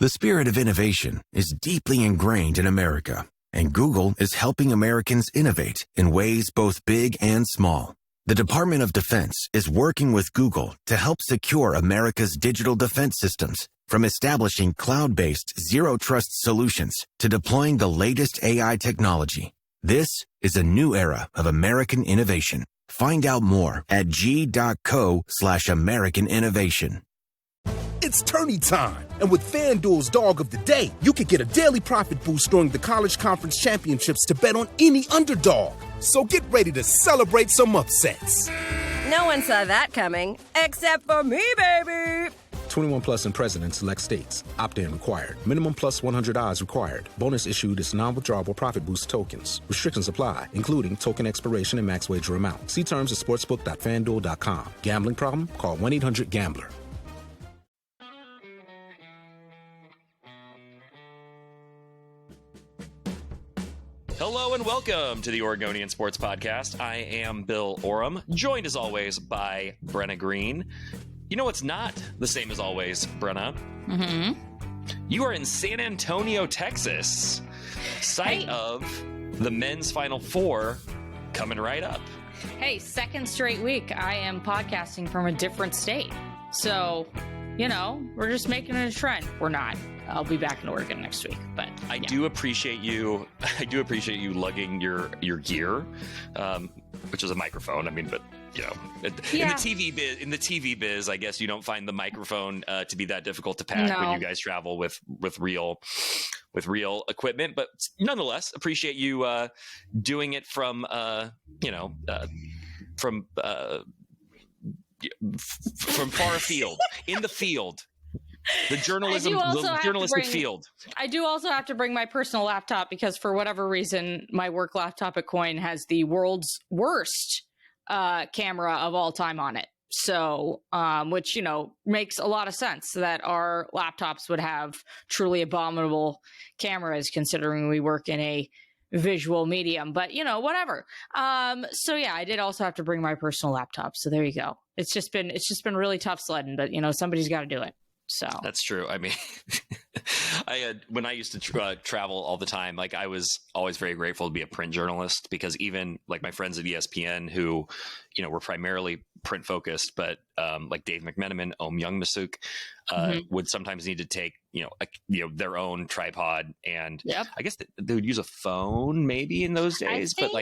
The spirit of innovation is deeply ingrained in America, and Google is helping Americans innovate in ways both big and small. The Department of Defense is working with Google to help secure America's digital defense systems, from establishing cloud-based zero-trust solutions to deploying the latest AI technology. This is a new era of American innovation. Find out more at g.co/American innovation. It's tourney time, and with FanDuel's Dog of the Day, you can get a daily profit boost during the College Conference Championships to bet on any underdog. So get ready to celebrate some upsets. No one saw that coming, except for me, baby. 21 plus in President select states. Opt-in required. Minimum plus 100 odds required. Bonus issued is non-withdrawable profit boost tokens. Restrictions apply, including token expiration and max wager amount. See terms at sportsbook.fanduel.com. Gambling problem? Call 1-800-GAMBLER. Hello and welcome to the Oregonian Sports Podcast. I am Bill Oram, joined as always by Brenna Greene. You know what's not the same as always, Brenna? Mm-hmm. You are in San Antonio, Texas, site of the men's Final Four coming right up. Hey, second straight week, I am podcasting from a different state. So, you know, we're just making it a trend. We're not. I'll be back in Oregon next week, but I do appreciate you. I do appreciate you lugging your gear, which is a microphone. I mean, but you know, in the TV biz, I guess you don't find the microphone to be that difficult to pack when you guys travel with real equipment. But nonetheless, appreciate you doing it from from far afield in the field. The journalistic field. I do also have to bring my personal laptop because for whatever reason, my work laptop at Coin has the world's worst camera of all time on it. So, which, you know, makes a lot of sense that our laptops would have truly abominable cameras considering we work in a visual medium, but you know, whatever. So yeah, I did also have to bring my personal laptop. So there you go. It's just been really tough sledding, but you know, somebody's got to do it. So that's true. I mean, when I used to travel all the time, like I was always very grateful to be a print journalist because even like my friends at ESPN who, you know, were primarily print focused, but like Dave McMenamin, Youngmisuk, would sometimes need to take, their own tripod and I guess they would use a phone maybe in those days, but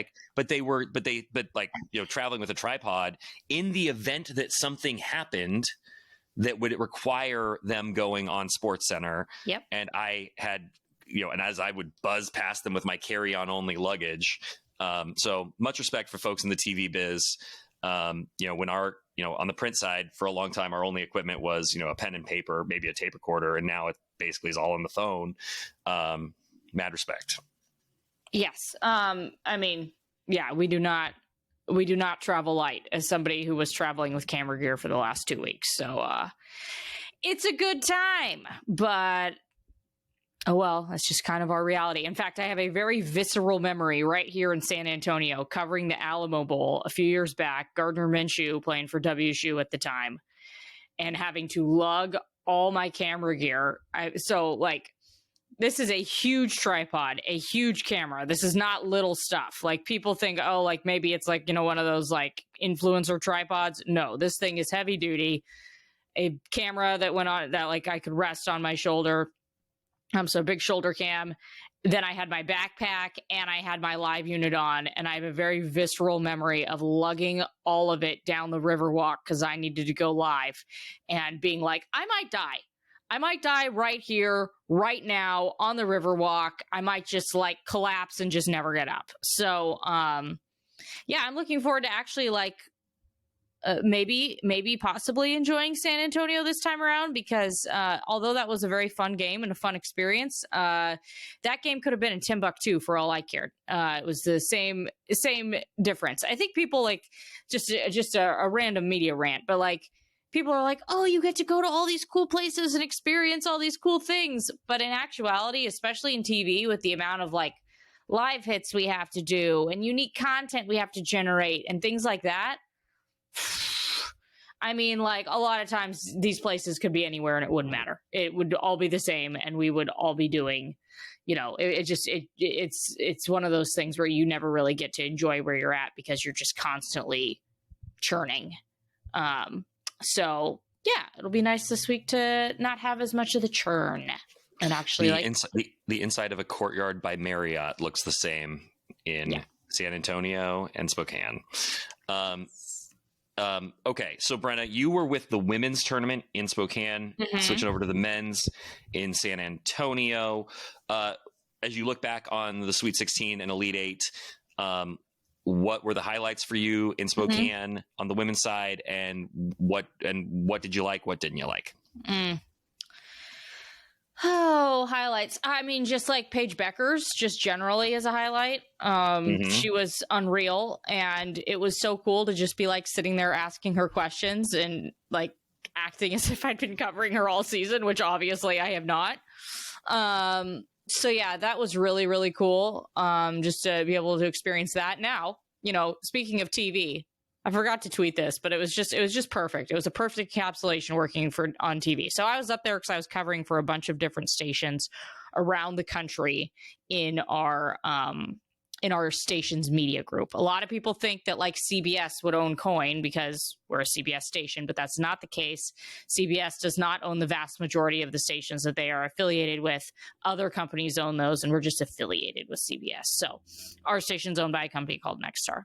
traveling with a tripod in the event that something happened that would require them going on SportsCenter. Yep. And I had, and as I would buzz past them with my carry-on only luggage. So much respect for folks in the TV biz. When our, on the print side for a long time, our only equipment was, a pen and paper, maybe a tape recorder. And now it basically is all on the phone. Mad respect. Yes. I mean, yeah, we do not travel light as somebody who was traveling with camera gear for the last 2 weeks. So it's a good time, but oh well, that's just kind of our reality. In fact, I have a very visceral memory right here in San Antonio covering the Alamo Bowl a few years back, Gardner Minshew playing for WSU at the time and having to lug all my camera gear. This is a huge tripod, a huge camera. This is not little stuff. Like people think, oh, like maybe it's like, one of those like influencer tripods. No, this thing is heavy duty. A camera that went on that like I could rest on my shoulder. So big shoulder cam. Then I had my backpack and I had my live unit on. And I have a very visceral memory of lugging all of it down the Riverwalk because I needed to go live and being like, I might die right here, right now on the Riverwalk. I might just like collapse and just never get up. So, I'm looking forward to actually maybe possibly enjoying San Antonio this time around because although that was a very fun game and a fun experience, that game could have been in Timbuktu for all I cared. It was the same difference. I think people like just a random media rant, but like, people are like, oh, you get to go to all these cool places and experience all these cool things. But in actuality, especially in TV, with the amount of like live hits we have to do and unique content we have to generate and things like that, I mean, like, a lot of times these places could be anywhere and it wouldn't matter. It would all be the same, and we would all be doing, it's one of those things where you never really get to enjoy where you're at because you're just constantly churning. So yeah, it'll be nice this week to not have as much of the churn and actually the inside of a Courtyard by Marriott looks the same in San Antonio and Spokane. Okay, so Brenna, you were with the women's tournament in Spokane, switching over to the men's in San Antonio. As you look back on the Sweet 16 and Elite 8, what were the highlights for you in Spokane on the women's side, and what did you like? What didn't you like? Oh, highlights. I mean, just like Paige Beckers, just generally as a highlight. She was unreal, and it was so cool to just be like sitting there asking her questions and like acting as if I'd been covering her all season, which obviously I have not. So yeah, that was really, really cool. Just to be able to experience that. Now, speaking of TV, I forgot to tweet this, but it was just perfect. It was a perfect encapsulation working on TV. So I was up there because I was covering for a bunch of different stations around the country in our station's media group. A lot of people think that like CBS would own Coin because we're a CBS station, but that's not the case. CBS does not own the vast majority of the stations that they are affiliated with. Other companies own those, and we're just affiliated with CBS. So our station's owned by a company called Nexstar.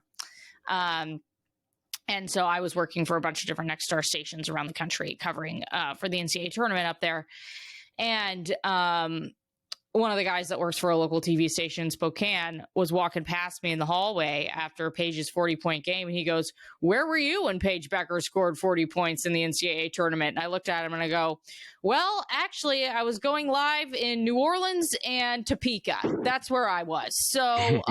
And so I was working for a bunch of different Nexstar stations around the country covering for the NCAA tournament up there. And one of the guys that works for a local TV station in Spokane was walking past me in the hallway after Paige's 40-point game. And he goes, "Where were you when Paige Becker scored 40 points in the NCAA tournament?" And I looked at him and I go, "Well, actually, I was going live in New Orleans and Topeka. That's where I was." So,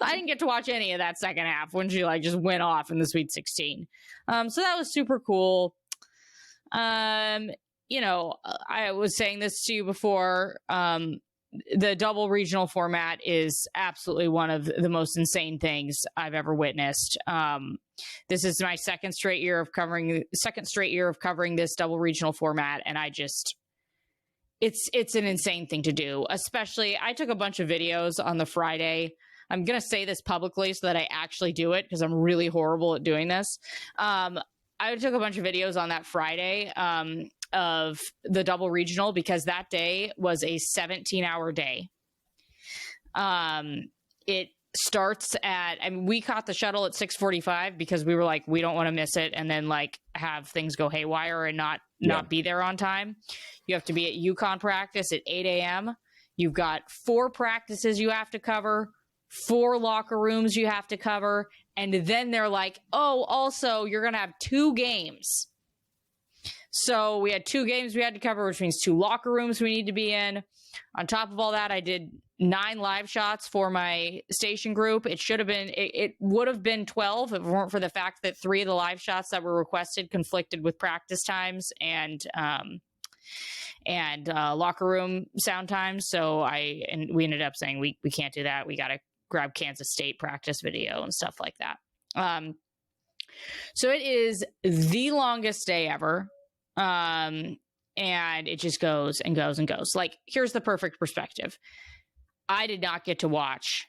I didn't get to watch any of that second half when she like just went off in the Sweet 16. So that was super cool. I was saying this to you before. The double regional format is absolutely one of the most insane things I've ever witnessed. This is my second straight year of covering this double regional format, and it's an insane thing to do. Especially, I took a bunch of videos on the Friday. I'm going to say this publicly so that I actually do it because I'm really horrible at doing this. I took a bunch of videos on that Friday of the double regional because that day was a 17-hour day. It starts we caught the shuttle at 6:45 because we were like, we don't want to miss it and then like have things go haywire and not be there on time. You have to be at UConn practice at 8 a.m. You've got 4 practices you have to cover, 4 locker rooms you have to cover, and then they're like, oh, also, you're going to have 2 games. So we had 2 games we had to cover, which means 2 locker rooms we need to be in. On top of all that, I did 9 live shots for my station group. It would have been 12 if it weren't for the fact that 3 of the live shots that were requested conflicted with practice times and locker room sound times. So we ended up saying we can't do that. We got to grab Kansas State practice video and stuff like that. So it is the longest day ever. And it just goes and goes and goes. Like, here's the perfect perspective. I did not get to watch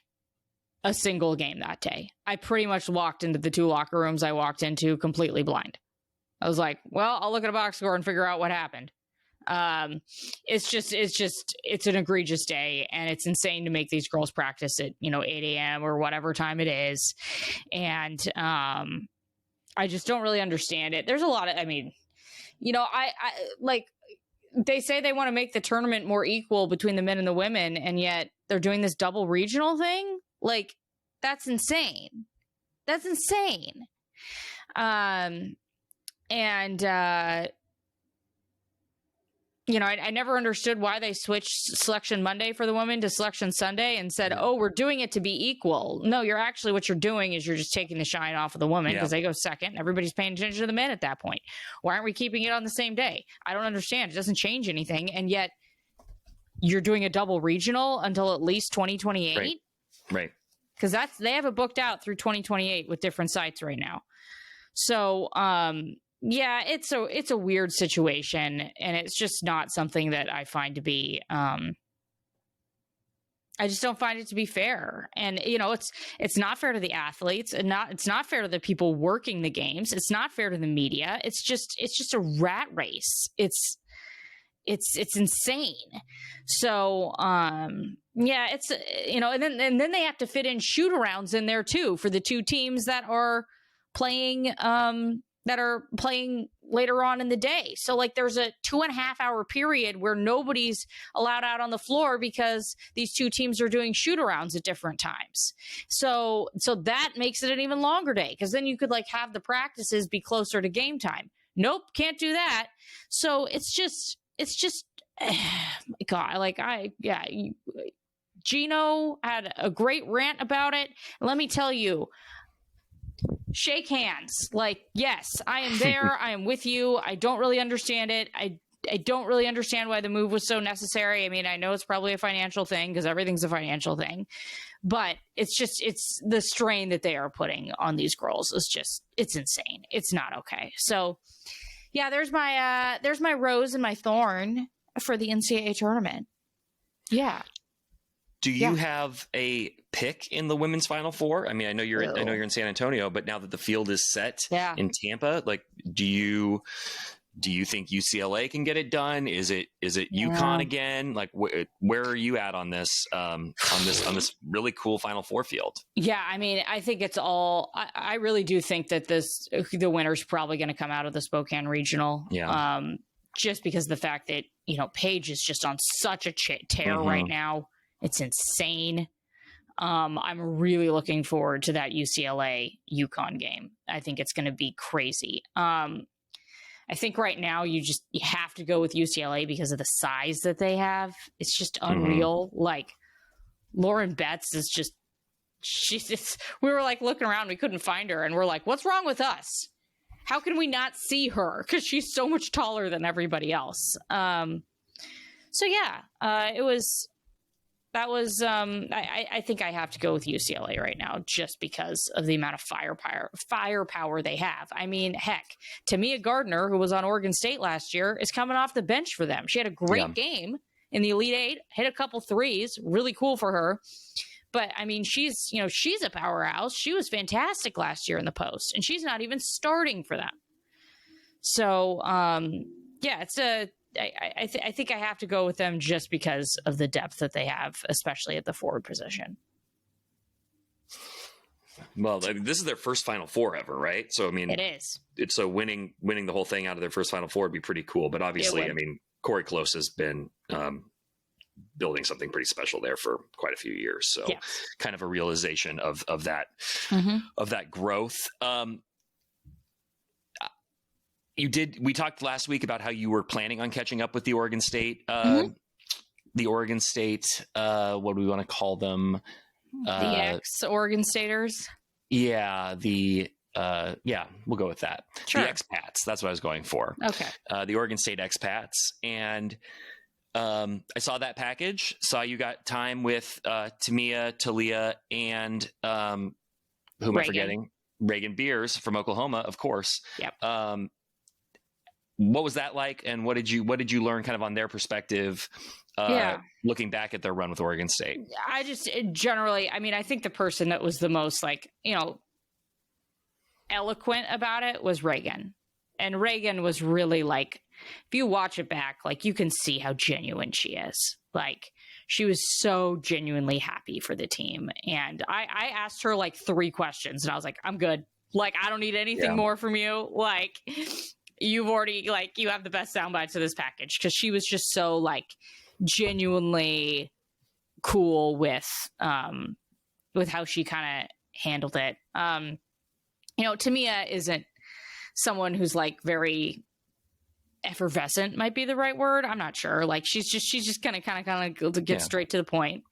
a single game that day. I pretty much walked into the 2 locker rooms I walked into completely blind. I was like, well, I'll look at a box score and figure out what happened. It's an egregious day, and it's insane to make these girls practice at 8 a.m. or whatever time it is. And I just don't really understand it. There's a lot of, I like, they say they want to make the tournament more equal between the men and the women, and yet they're doing this double regional thing. Like, that's insane. That's insane. I never understood why they switched Selection Monday for the women to Selection Sunday and said, oh, we're doing it to be equal. No, what you're doing is you're just taking the shine off of the women because they go second. Everybody's paying attention to the men at that point. Why aren't we keeping it on the same day? I don't understand. It doesn't change anything. And yet you're doing a double regional until at least 2028. Right. Because they have it booked out through 2028 with different sites right now. So, yeah, it's a weird situation, and it's just not something that I find to be, I just don't find it to be fair. And, it's not fair to the athletes, and it's not fair to the people working the games. It's not fair to the media. It's just a rat race. It's insane. So, yeah, it's, and then they have to fit in shoot-arounds in there too for the two teams that are playing later on in the day. So like there's a 2.5 hour period where nobody's allowed out on the floor because these two teams are doing shoot-arounds at different times. So that makes it an even longer day, because then you could like have the practices be closer to game time. Nope, can't do that. So it's just God, Gino had a great rant about it. Let me tell you, shake hands. Like, yes, I am there. I am with you. I don't really understand it. I don't really understand why the move was so necessary. I mean, I know it's probably a financial thing, because everything's a financial thing, but it's the strain that they are putting on these girls is it's insane. It's not okay. So yeah, there's my rose and my thorn for the NCAA tournament. Yeah. Do you have a pick in the women's Final Four? I mean, I know you're in San Antonio, but now that the field is set in Tampa, like, do you think UCLA can get it done? Is it UConn again? Like, where are you at on this on this really cool Final Four field? Yeah, I mean, I think it's all. I really do think that the winner's probably going to come out of the Spokane regional. Yeah. Just because of the fact that Paige is just on such a tear right now. It's insane. I'm really looking forward to that UCLA UConn game. I think it's going to be crazy. I think right now you have to go with UCLA because of the size that they have. It's just unreal. Like Lauren Betts we were like looking around, we couldn't find her, and we're like, what's wrong with us? How can we not see her? Because she's so much taller than everybody else. So yeah, I think I have to go with UCLA right now just because of the amount of firepower they have. I mean, heck, Tamia Gardner, who was on Oregon State last year, is coming off the bench for them. She had a great game in the Elite Eight, hit a couple threes, really cool for her. But I mean, she's a powerhouse. She was fantastic last year in the post, and she's not even starting for them. So, yeah, I think I have to go with them just because of the depth that they have, especially at the forward position. Well, I mean, this is their first Final Four ever, right? So, I mean, it is. So winning the whole thing out of their first Final Four would be pretty cool. But obviously, I mean, Corey Close has been building something pretty special there for quite a few years. So, kind of a realization of that of that growth. We talked last week about how you were planning on catching up with the Oregon State, what do we want to call them? The ex-Oregon Staters. Yeah. We'll go with that. Sure. The expats. That's what I was going for. Okay. The Oregon State expats. And I saw that package, saw you got time with Tamia, Talia, and who am I forgetting? Reagan Beers from Oklahoma, of course. Yep. What was that like, and what did you learn kind of on their perspective, looking back at their run with Oregon State? I think the person that was the most eloquent about it was Reagan. And Reagan was really like, if you watch it back, like you can see how genuine she is. Like she was so genuinely happy for the team. And I asked her like 3 questions, and I was like, I'm good. Like, I don't need anything more from you. Like, you've already, like, you have the best sound bites of this package, because she was just so like genuinely cool with how she kind of handled it. Tamia isn't someone who's like very effervescent, might be the right word. I'm not sure. Like she's just kind of get straight to the point.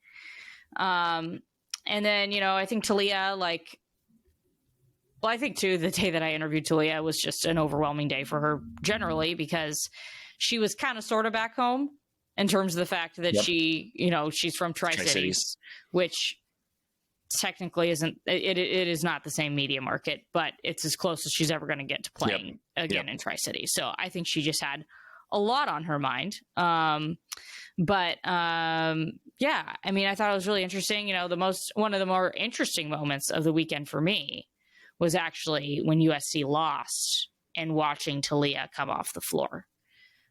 And then, I think Talia, I think too, the day that I interviewed Talia was just an overwhelming day for her generally, because she was kind of sort of back home in terms of the fact that she, she's from Tri-Cities, which technically isn't, it is not the same media market, but it's as close as she's ever going to get to playing again in Tri-City. So I think she just had a lot on her mind. But yeah, I mean, I thought it was really interesting. You know, one of the more interesting moments of the weekend for me was actually when USC lost and watching Talia come off the floor.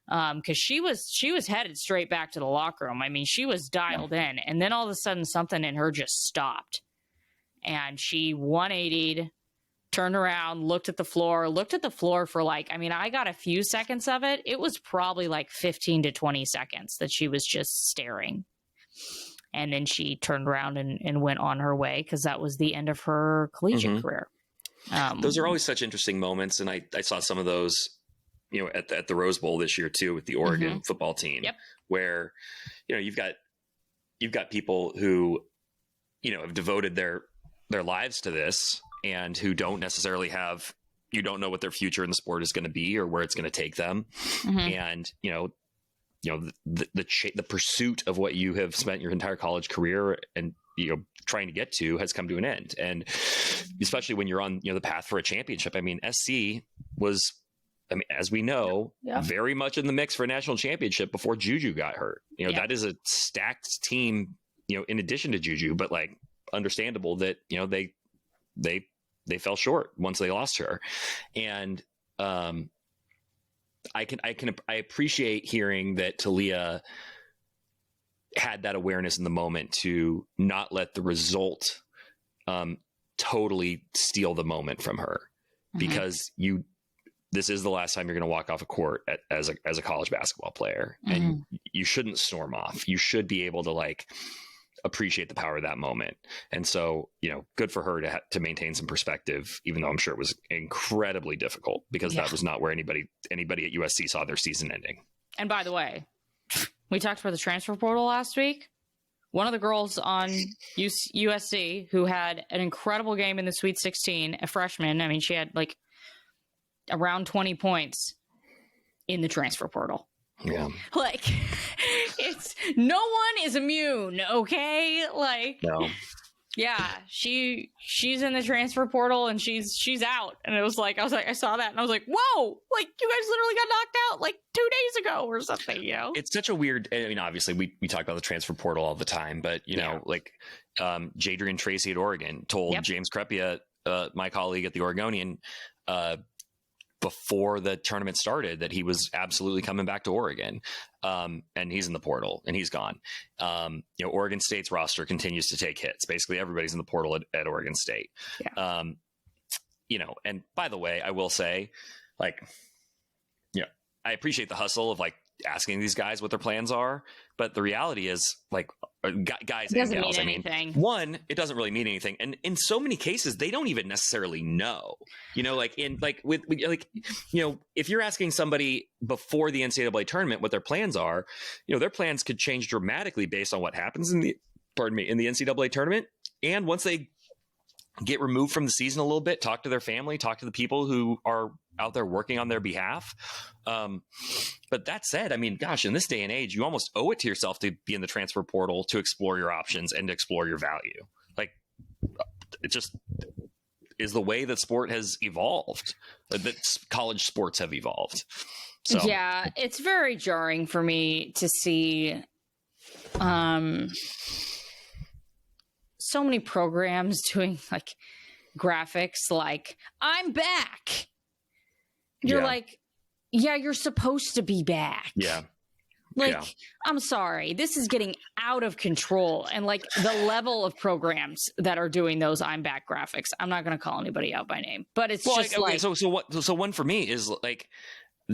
Because she was headed straight back to the locker room. I mean, she was dialed in, and then all of a sudden something in her just stopped. And she 180'd, turned around, looked at the floor for like, I mean, I got a few seconds of it. It was probably like 15 to 20 seconds that she was just staring. And then she turned around and went on her way, because that was the end of her collegiate career. Those are always such interesting moments. And I saw some of those, you know, at the Rose Bowl this year too, with the Oregon football team, where, you know, you've got people who, you know, have devoted their lives to this and who don't necessarily you don't know what their future in the sport is going to be or where it's going to take them. And, you know, the pursuit of what you have spent your entire college career and, you know, trying to get to has come to an end. And especially when you're on, you know, the path for a championship. I mean, SC was, I mean, as we know, very much in the mix for a national championship before Juju got hurt. You know, that is a stacked team, you know, in addition to Juju, but like understandable that, you know, they fell short once they lost her. And I appreciate hearing that Talia had that awareness in the moment to not let the result totally steal the moment from her, because this is the last time you're going to walk off a court as a college basketball player, and you shouldn't storm off. You should be able to like appreciate the power of that moment. And so, you know, good for her to maintain some perspective, even though I'm sure it was incredibly difficult, because that was not where anybody at USC saw their season ending. And by the way, we talked about the transfer portal last week. One of the girls on USC who had an incredible game in the Sweet 16, a freshman. I mean, she had like around 20 points in the transfer portal. Yeah. Like, it's no one is immune, okay? Like, no. Yeah, she's in the transfer portal and she's out. And it was like, I saw that and I was like, whoa, like you guys literally got knocked out like 2 days ago or something, you know? It's such a weird, I mean, obviously we talk about the transfer portal all the time, but you know, like Jadrian Tracy at Oregon told James Crepea, my colleague at the Oregonian, before the tournament started, that he was absolutely coming back to Oregon. And he's in the portal and he's gone. You know, Oregon State's roster continues to take hits. Basically everybody's in the portal at Oregon State. Yeah. You know, and by the way, I will say, like, you know, I appreciate the hustle of like asking these guys what their plans are, but the reality is, like, guys and gals, I mean, one, it doesn't really mean anything, and in so many cases they don't even necessarily know, you know, like with like, you know, if you're asking somebody before the NCAA tournament what their plans are, you know, their plans could change dramatically based on what happens in the NCAA tournament. And once they get removed from the season a little bit, talk to their family, talk to the people who are out there working on their behalf. But that said, I mean, gosh, in this day and age, you almost owe it to yourself to be in the transfer portal, to explore your options and to explore your value. Like, it just is the way that sport has evolved, that college sports have evolved. So yeah, it's very jarring for me to see so many programs doing like graphics like, I'm back. You're like, yeah, you're supposed to be back. Yeah. Like, I'm sorry, this is getting out of control. And like the level of programs that are doing those I'm back graphics, I'm not going to call anybody out by name, but it's just like, so one for me is like,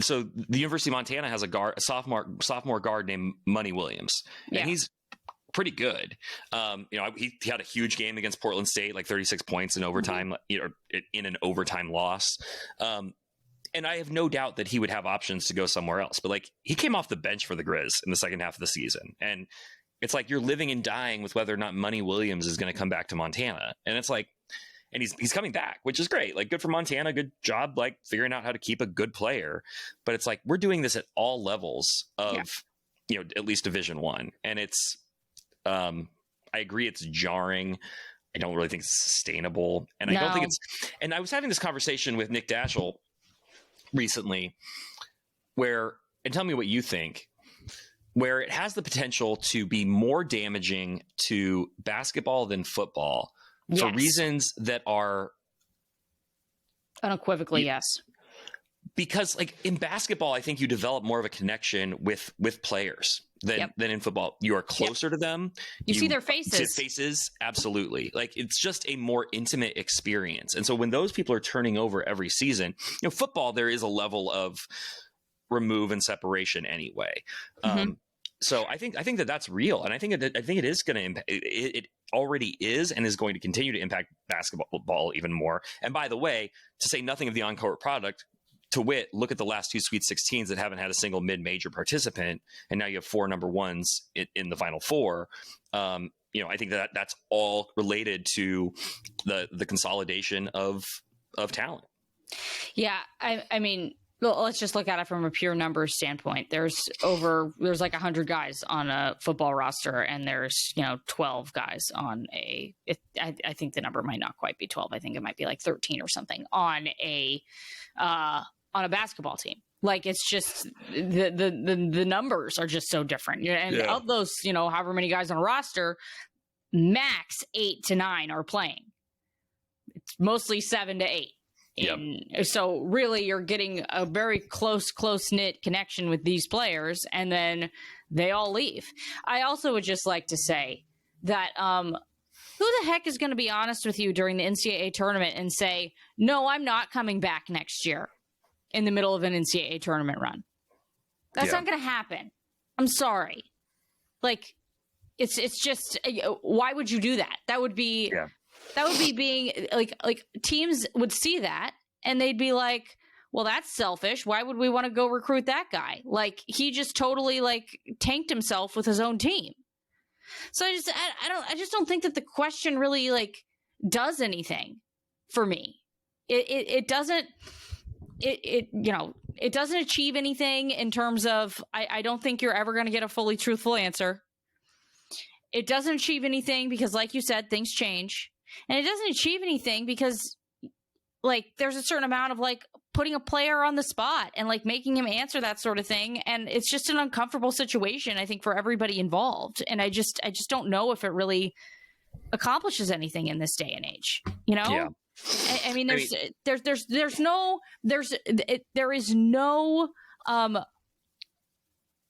so the University of Montana has a sophomore guard named Money Williams, and he's pretty good. You know, he had a huge game against Portland State, like 36 points in overtime, you know, in an overtime loss. And I have no doubt that he would have options to go somewhere else, but like, he came off the bench for the Grizz in the second half of the season. And it's like, you're living and dying with whether or not Money Williams is going to come back to Montana. And it's like, and he's coming back, which is great. Like, good for Montana. Good job, like figuring out how to keep a good player. But it's like, we're doing this at all levels of, you know, at least Division I. And it's, I agree, it's jarring. I don't really think it's sustainable. And I don't think and I was having this conversation with Nick Daschel recently and tell me what you think, where it has the potential to be more damaging to basketball than football for reasons that are unequivocally yes. Because like in basketball, I think you develop more of a connection with players than in football. You are closer to them. You see their faces. See faces, absolutely. Like it's just a more intimate experience. And so when those people are turning over every season, football, there is a level of remove and separation anyway. So I think that that's real, and I think it is going to impact. It already is, and is going to continue to impact basketball even more. And by the way, to say nothing of the on-court product. To wit, look at the last two Sweet 16s that haven't had a single mid-major participant, and now you have 4 number ones in the Final Four. I think that's all related to the consolidation of talent. Yeah, I mean, well, let's just look at it from a pure numbers standpoint. There's like 100 guys on a football roster, and there's 12 guys on I think the number might not quite be 12. I think it might be like 13 or something on a basketball team. Like it's just the numbers are just so different. And of those, however many guys on a roster, max 8 to 9 are playing. It's mostly 7 to 8. And so really you're getting a very close-knit connection with these players, and then they all leave. I also would just like to say that who the heck is going to be honest with you during the NCAA tournament and say, no, I'm not coming back next year in the middle of an NCAA tournament run? That's not going to happen. I'm sorry. Like, it's just, why would you do that? That would be being like teams would see that and they'd be like, well, that's selfish. Why would we want to go recruit that guy? Like, he just totally tanked himself with his own team. So I just don't think that the question really does anything for me. It doesn't. It doesn't achieve anything in terms of, I don't think you're ever going to get a fully truthful answer. It doesn't achieve anything because, like you said, things change. And it doesn't achieve anything because, there's a certain amount of, putting a player on the spot and, making him answer that sort of thing. And it's just an uncomfortable situation, I think, for everybody involved. And I just don't know if it really accomplishes anything in this day and age, Yeah. I mean, there is no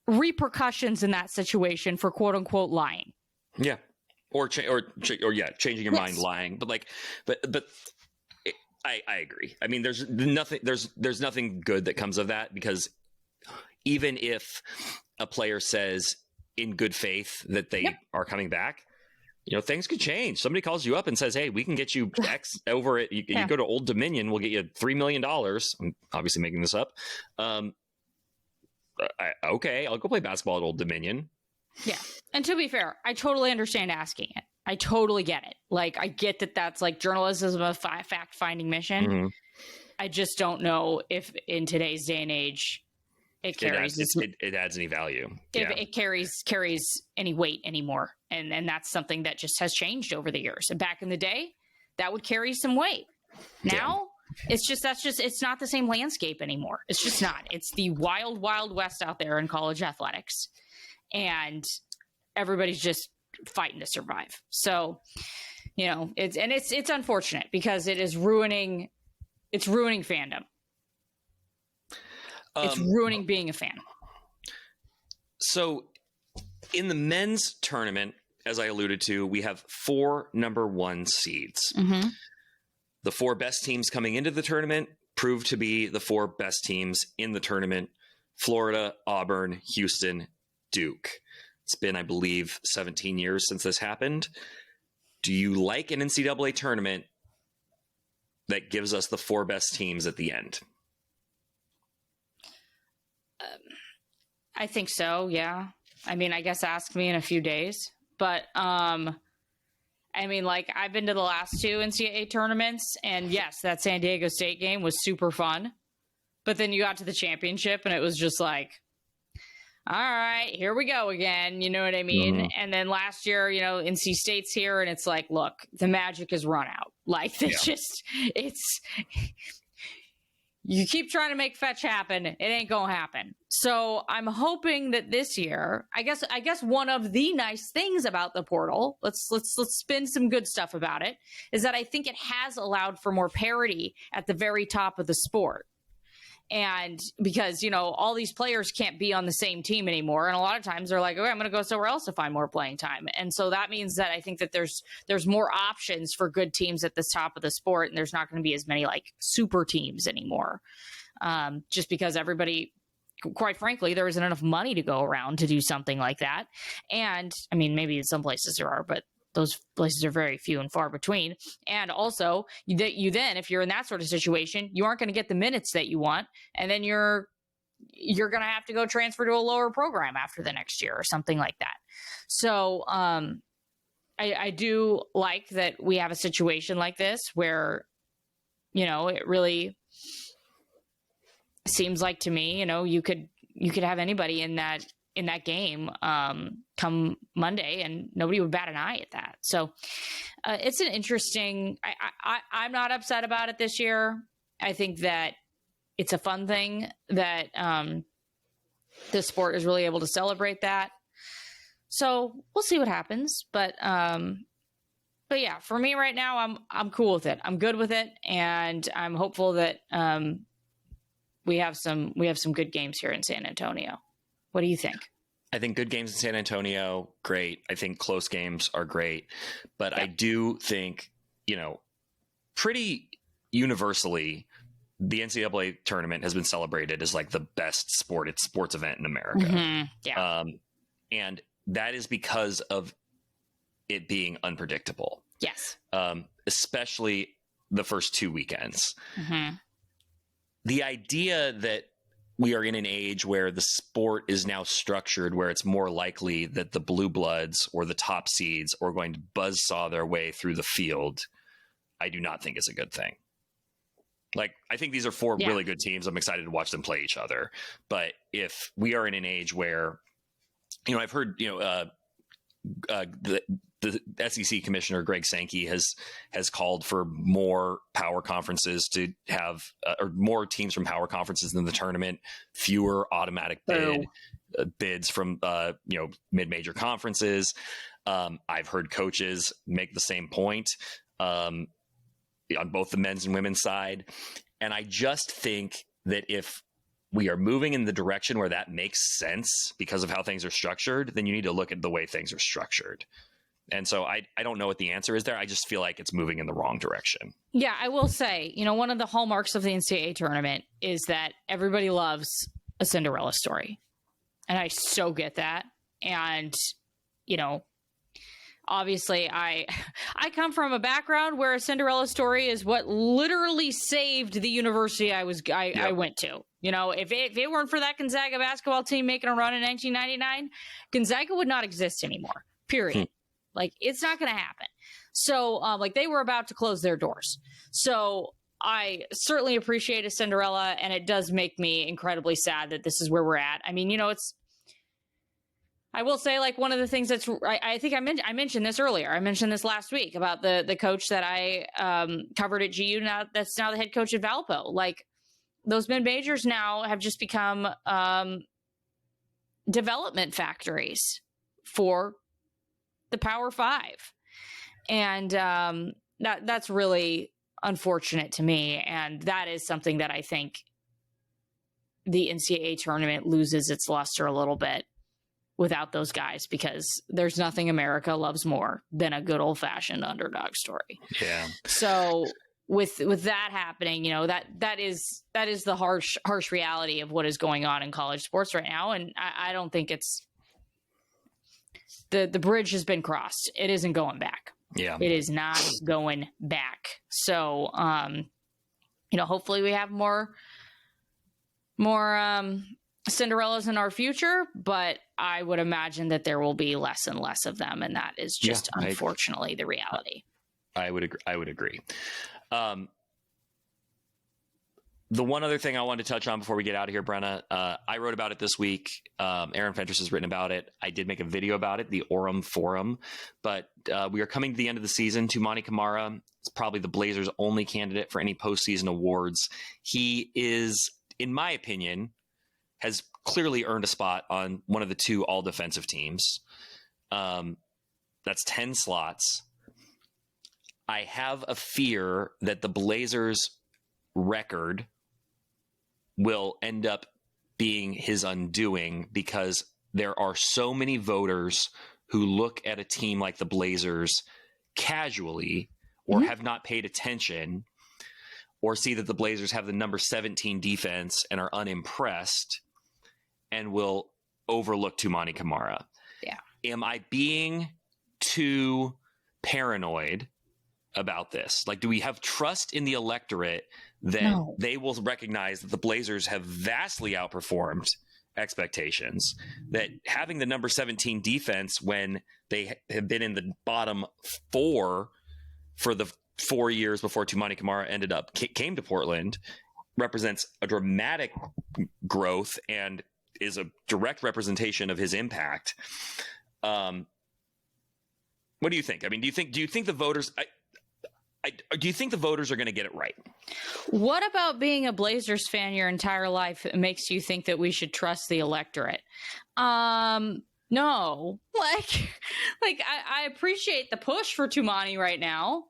repercussions in that situation for quote unquote lying. Yeah. Or changing your mind, lying. But I agree. I mean, there's nothing good that comes of that, because even if a player says in good faith that they are coming back, things could change. Somebody calls you up and says, hey, we can get you X over it. You go to Old Dominion, we'll get you $3 million. I'm obviously making this up. Okay, I'll go play basketball at Old Dominion. Yeah. And to be fair, I totally understand asking it. I totally get it. I get that that's journalism is a fact-finding mission. Mm-hmm. I just don't know if in today's day and age it adds any value. If it carries any weight anymore. And that's something that just has changed over the years. And back in the day, that would carry some weight. Now, it's not the same landscape anymore. It's just not. It's the wild, wild west out there in college athletics. And everybody's just fighting to survive. So, it's unfortunate because it's ruining fandom. It's ruining being a fan. So in the men's tournament, as I alluded to, we have 4 number 1 seeds. Mm-hmm. The 4 best teams coming into the tournament proved to be the 4 best teams in the tournament: Florida, Auburn, Houston, Duke. It's been, I believe, 17 years since this happened. Do you like an NCAA tournament that gives us the 4 best teams at the end? I think so, yeah. I mean, I guess ask me in a few days. But, I've been to the last 2 NCAA tournaments, and yes, that San Diego State game was super fun. But then you got to the championship, and it was just all right, here we go again. You know what I mean? Mm-hmm. And then last year, NC State's here, and it's like, look, the magic is run out. Like, you keep trying to make fetch happen, it ain't gonna happen. So I'm hoping that this year, I guess one of the nice things about the portal, let's spin some good stuff about it, is that I think it has allowed for more parity at the very top of the sport. And because, all these players can't be on the same team anymore. And a lot of times they're like, okay, I'm going to go somewhere else to find more playing time. And so that means that I think that there's more options for good teams at the top of the sport. And there's not going to be as many like super teams anymore. Just because everybody, quite frankly, there isn't enough money to go around to do something like that. And I mean, maybe in some places there are, but those places are very few and far between. And also, you then, if you're in that sort of situation, you aren't going to get the minutes that you want, and then you're going to have to go transfer to a lower program after the next year or something like that. So I do like that we have a situation like this where, it really seems like to me, you could have anybody in that game come Monday and nobody would bat an eye at that. So it's an interesting, I'm not upset about it this year. I think that it's a fun thing that the sport is really able to celebrate that. So we'll see what happens. But yeah, for me right now, I'm cool with it. I'm good with it. And I'm hopeful that we have some good games here in San Antonio. What do you think? I think good games in San Antonio, great. I think close games are great. But I do think, pretty universally, the NCAA tournament has been celebrated as like the best sports event in America. Mm-hmm. Yeah. And that is because of it being unpredictable. Yes. Especially the first 2 weekends. Mm-hmm. The idea that we are in an age where the sport is now structured where it's more likely that the blue bloods or the top seeds are going to buzzsaw their way through the field, I do not think is a good thing. Like, I think these are four really good teams. I'm excited to watch them play each other. But if we are in an age where, I've heard, the SEC commissioner, Greg Sankey, has called for more power conferences to have, or more teams from power conferences in the tournament, fewer automatic bids from, mid-major conferences. I've heard coaches make the same point on both the men's and women's side. And I just think that if we are moving in the direction where that makes sense because of how things are structured, then you need to look at the way things are structured. And so I don't know what the answer is there. I just feel like it's moving in the wrong direction. Yeah, I will say, one of the hallmarks of the NCAA tournament is that everybody loves a Cinderella story. And I so get that. And, obviously I come from a background where a Cinderella story is what literally saved the university I went to. If it weren't for that Gonzaga basketball team making a run in 1999, Gonzaga would not exist anymore, period. Like, it's not going to happen. So, they were about to close their doors. So I certainly appreciate a Cinderella, and it does make me incredibly sad that this is where we're at. I mean, I will say, like, one of the things that's, I think I mentioned this earlier. I mentioned this last week about the coach that I covered at GU, that's now the head coach at Valpo. Like, those mid-majors now have just become development factories for the Power Five. And that's really unfortunate to me. And that is something that I think the NCAA tournament loses its luster a little bit without those guys, because there's nothing America loves more than a good old-fashioned underdog story. Yeah. So with that happening, that is the harsh reality of what is going on in college sports right now. And I don't think it's, the bridge has been crossed. It isn't going back. Yeah. It is not going back. So, hopefully we have more Cinderellas in our future, but I would imagine that there will be less and less of them. And that is just unfortunately the reality. I would agree. The one other thing I wanted to touch on before we get out of here, Brenna, I wrote about it this week. Aaron Fentress has written about it. I did make a video about it, the Oram Forum. But we are coming to the end of the season. Toumani Camara is probably the Blazers' only candidate for any postseason awards. He is, in my opinion, has clearly earned a spot on one of the 2 all-defensive teams. That's 10 slots. I have a fear that the Blazers' record will end up being his undoing because there are so many voters who look at a team like the Blazers casually or have not paid attention or see that the Blazers have the number 17 defense and are unimpressed and will overlook Toumani Camara. Yeah. Am I being too paranoid about this? Like, do we have trust in the electorate that they will recognize that the Blazers have vastly outperformed expectations, that having the number 17 defense when they have been in the bottom 4 for the 4 years before Toumani Camara came to Portland represents a dramatic growth and is a direct representation of his impact. What do you think? I mean, do you think the voters do you think the voters are going to get it right? What about being a Blazers fan your entire life makes you think that we should trust the electorate? No. Like I appreciate the push for Toumani right now.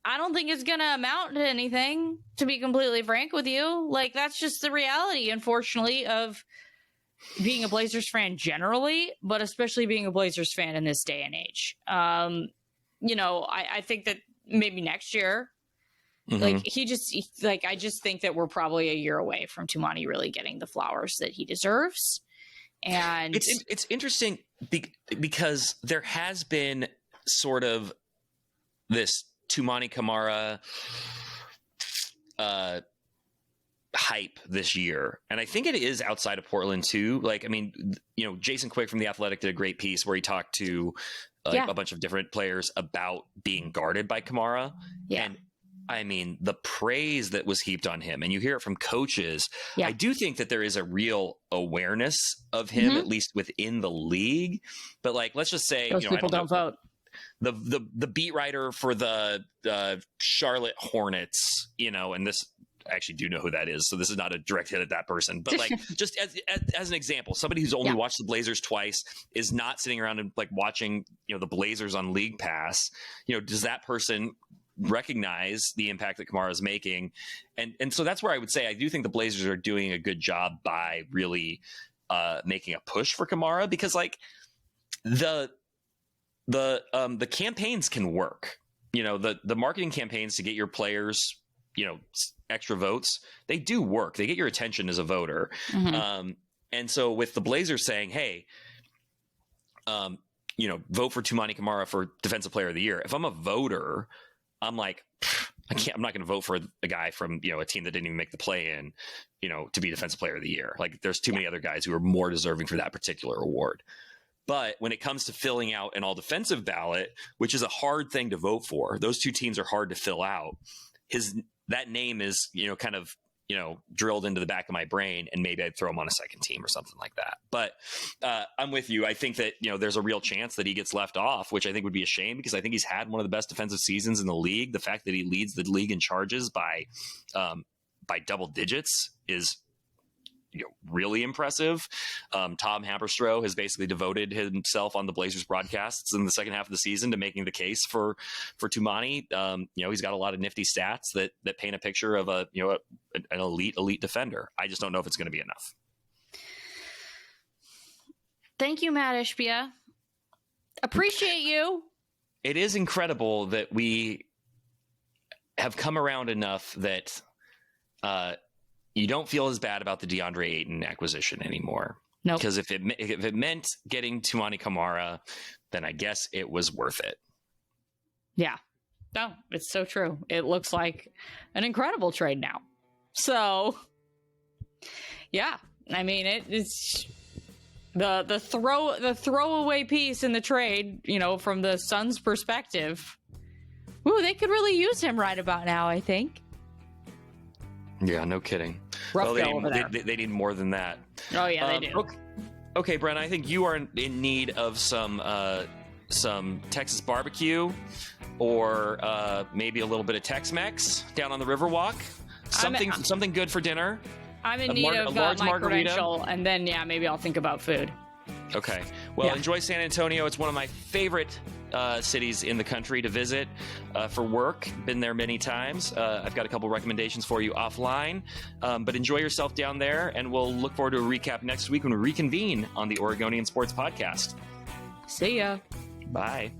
I don't think it's going to amount to anything, to be completely frank with you. Like, that's just the reality, unfortunately, of being a Blazers fan generally, but especially being a Blazers fan in this day and age. I think that maybe next year, I just think that we're probably a year away from Toumani really getting the flowers that he deserves. And it's interesting because there has been sort of this Toumani Camara hype this year. And I think it is outside of Portland too. Like, I mean, Jason Quick from The Athletic did a great piece where he talked to a bunch of different players about being guarded by Camara. Yeah. And I mean, the praise that was heaped on him, and you hear it from coaches. Yeah. I do think that there is a real awareness of him, at least within the league. But like, let's just say, those people don't vote. The beat writer for the Charlotte Hornets, and this, I actually do know who that is, so this is not a direct hit at that person, but like just as an example, somebody who's only watched the Blazers twice is not sitting around and like watching the Blazers on League Pass. Does that person recognize the impact that Camara is making? And so that's where I would say I do think the Blazers are doing a good job by really making a push for Camara, because like the campaigns can work. The marketing campaigns to get your players extra votes, they do work. They get your attention as a voter. And so with the Blazers saying, hey, vote for Toumani Camara for Defensive Player of the Year, if I'm a voter, I'm like, I'm not going to vote for a guy from a team that didn't even make the play-in to be Defensive Player of the Year. Like, there's too many other guys who are more deserving for that particular award. But when it comes to filling out an all-defensive ballot, which is a hard thing to vote for, those two teams are hard to fill out. That name is, kind of, drilled into the back of my brain, and maybe I'd throw him on a second team or something like that. But I'm with you. I think that, there's a real chance that he gets left off, which I think would be a shame, because I think he's had one of the best defensive seasons in the league. The fact that he leads the league in charges by double digits is really impressive. Tom Haberstroh has basically devoted himself on the Blazers broadcasts in the second half of the season to making the case for Toumani. He's got a lot of nifty stats that paint a picture of an elite defender. I just don't know if it's going to be enough. Thank you, Matt Ishbia. Appreciate you. It is incredible that we have come around enough that you don't feel as bad about the DeAndre Ayton acquisition anymore. No, because if it meant getting Toumani Camara, then I guess it was worth it. Yeah, no, it's so true. It looks like an incredible trade now. So, yeah, I mean, it's the throwaway piece in the trade. From the Suns' perspective, ooh, they could really use him right about now, I think. Yeah, no kidding. Rough they need more than that. Oh yeah, they do. Okay, Brenna, I think you are in need of some Texas barbecue, or maybe a little bit of Tex-Mex down on the Riverwalk. Something good for dinner. I'm in need of my margarita. credential, and then maybe I'll think about food. Okay. Well, enjoy San Antonio. It's one of my favorite cities in the country to visit for work. Been there many times. I've got a couple recommendations for you offline. But enjoy yourself down there, and we'll look forward to a recap next week when we reconvene on the Oregonian Sports Podcast. See ya. Bye.